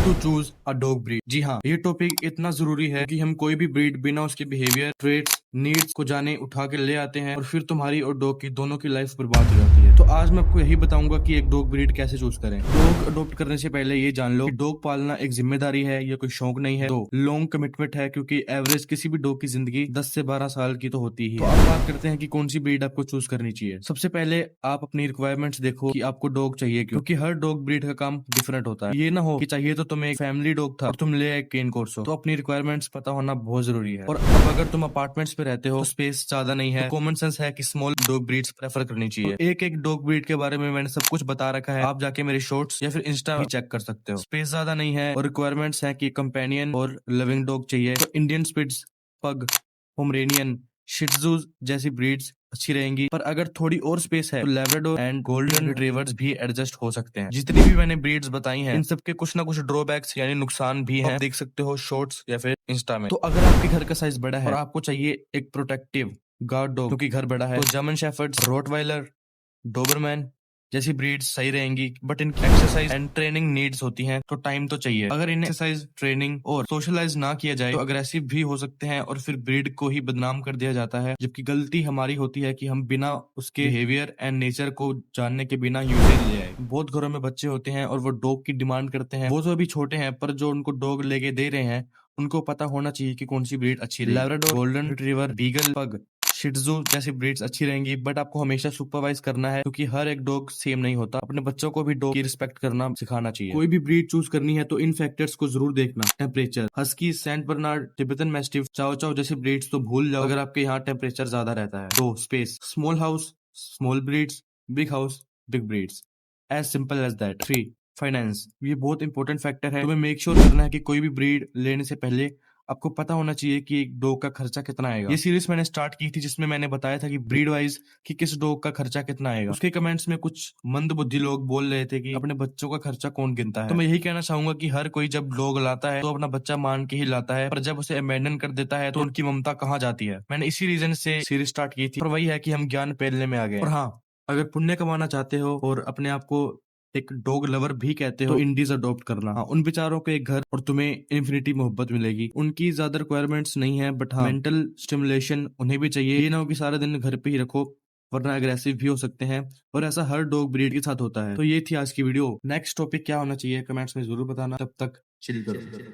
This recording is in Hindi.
To choose a dog breed. जी हाँ, ये टॉपिक इतना जरूरी है कि हम कोई भी ब्रीड बिना उसके बिहेवियर, ट्रेट्स, नीड्स को जाने उठा के ले आते हैं और फिर तुम्हारी और डॉग की दोनों की लाइफ बर्बाद हो जाती है। तो आज मैं आपको यही बताऊंगा कि एक डॉग ब्रीड कैसे चूज करें। डॉग अडॉप्ट करने से पहले ये जान लो कि डॉग पालना एक जिम्मेदारी है, ये कोई शौक नहीं है। दो, लॉन्ग कमिटमेंट है, क्योंकि एवरेज किसी भी डॉग की जिंदगी 10 से 12 साल की तो होती ही है। तो अब बात करते हैं कि कौन सी ब्रीड आपको चूज करनी चाहिए। सबसे पहले आप अपनी रिक्वायरमेंट्स देखो कि आपको डॉग चाहिए क्यों, क्योंकि हर डॉग ब्रीड का काम डिफरेंट होता है। ये ना हो कि चाहिए तो तुम्हें एक फैमिली डॉग था और तुम ले आए केन कोर्सो। तो अपनी रिक्वायरमेंट्स पता होना बहुत जरूरी है। और अब अगर तुम अपार्टमेंट्स पे रहते हो तो स्पेस ज्यादा नहीं है, तो कॉमन सेंस है कि स्मॉल डॉग ब्रीड्स प्रेफर करनी चाहिए। एक एक डॉग ब्रीड के बारे में मैंने सब कुछ बता रखा है, आप जाके मेरे शॉर्ट्स या फिर इंस्टा भी चेक कर सकते हो। स्पेस ज्यादा नहीं है और रिक्वायरमेंट्स है कि कंपेनियन और लविंग डॉग चाहिए, तो इंडियन स्पिट्स, पग, पोमरेनियन, शिट्जूज जैसी ब्रीड्स अच्छी रहेंगी। पर अगर थोड़ी और स्पेस है तो लेब्राडोर एंड गोल्डन रिट्रीवर्स भी एडजस्ट हो सकते हैं। जितनी भी मैंने ब्रीड्स बताई हैं इन सबके कुछ ना कुछ ड्रॉबैक्स यानी नुकसान भी हैं, देख सकते हो शॉर्ट्स या फिर इंस्टा में। तो अगर आपके घर का साइज बड़ा है और आपको चाहिए एक प्रोटेक्टिव गार्ड डॉग क्योंकि घर बड़ा है, तो जर्मन शेफर्ड्स, रोटवाइलर, डोबरमैन जैसी ब्रीड्स सही रहेंगी। बट इनकी एक्सरसाइज एंड ट्रेनिंग नीड्स होती हैं, तो टाइम तो चाहिए। अगर इन्हें एक्सरसाइज, ट्रेनिंग और सोशलाइज ना किया जाए तो अग्रेसिव भी हो सकते हैं और फिर ब्रीड को ही बदनाम कर दिया जाता है। जबकि गलती हमारी होती है कि हम बिना उसके बिहेवियर एंड नेचर को जानने के बिना यूज ले आए। बहुत घरों में बच्चे होते हैं और वो डॉग की डिमांड करते हैं। वो तो अभी छोटे हैं, पर जो उनको डॉग लेके दे रहे हैं उनको पता होना चाहिए कि कौन सी ब्रीड अच्छी रहेगी। लैब्राडोर, गोल्डन रिट्रीवर, बीगल, पग, शिट्जू जैसी ब्रीड्स अच्छी रहेंगी। बट आपको हमेशा सुपरवाइज करना है क्योंकि हर एक डॉग सेम नहीं होता। अपने बच्चों को भी डॉग की रिस्पेक्ट करना सिखाना चाहिए। कोई भी ब्रीड चूज करनी है तो इन फैक्टर्स को जरूर देखना। Temperature, husky, Saint Bernard, Tibetan mastiff, chow chow जैसी ब्रीड्स तो भूल जाओ अगर आपके यहाँ टेम्परेचर ज्यादा रहता है। दो, space, small house, small breeds, big house, big breeds, as simple as that. Three, finance, ये बहुत इंपॉर्टेंट फैक्टर है। तुम्हें मेक श्योर करना है कि कोई भी ब्रीड लेने से पहले आपको पता होना चाहिए कि एक डॉग का खर्चा कितना आएगा। ये सीरीज मैंने स्टार्ट की थी जिसमें मैंने बताया था कि ब्रीड वाइज कि किस डॉग का खर्चा कितना आएगा। उसके कमेंट्स में कुछ मंदबुद्धि लोग बोल रहे थे कि अपने बच्चों का खर्चा कौन गिनता है। तो मैं यही कहना चाहूंगा कि हर कोई जब डॉग लाता है तो अपना बच्चा मान के ही लाता है, पर जब उसे अबैंडन कर देता है तो उनकी ममता कहाँ जाती है। मैंने इसी रीजन से सीरीज स्टार्ट की थी, पर वही है कि हम ज्ञान फैलने में आ गए। और हाँ, अगर पुण्य कमाना चाहते हो और अपने आप को एक डॉग लवर भी कहते हो तो इंडीज अडॉप्ट करना। हाँ, उन बेचारों को एक घर और तुम्हें इन्फिनिटी मोहब्बत मिलेगी। उनकी ज्यादा रिक्वायरमेंट्स नहीं है, बट हाँ, मेंटल स्टिमुलेशन उन्हें भी चाहिए। ये ना हो कि सारा दिन घर पे ही रखो, वरना अग्रेसिव भी हो सकते हैं और ऐसा हर डॉग ब्रीड के साथ होता है। तो ये थी आज की वीडियो। नेक्स्ट टॉपिक क्या होना चाहिए कमेंट्स में जरूर बताना। तब तक चिल करो।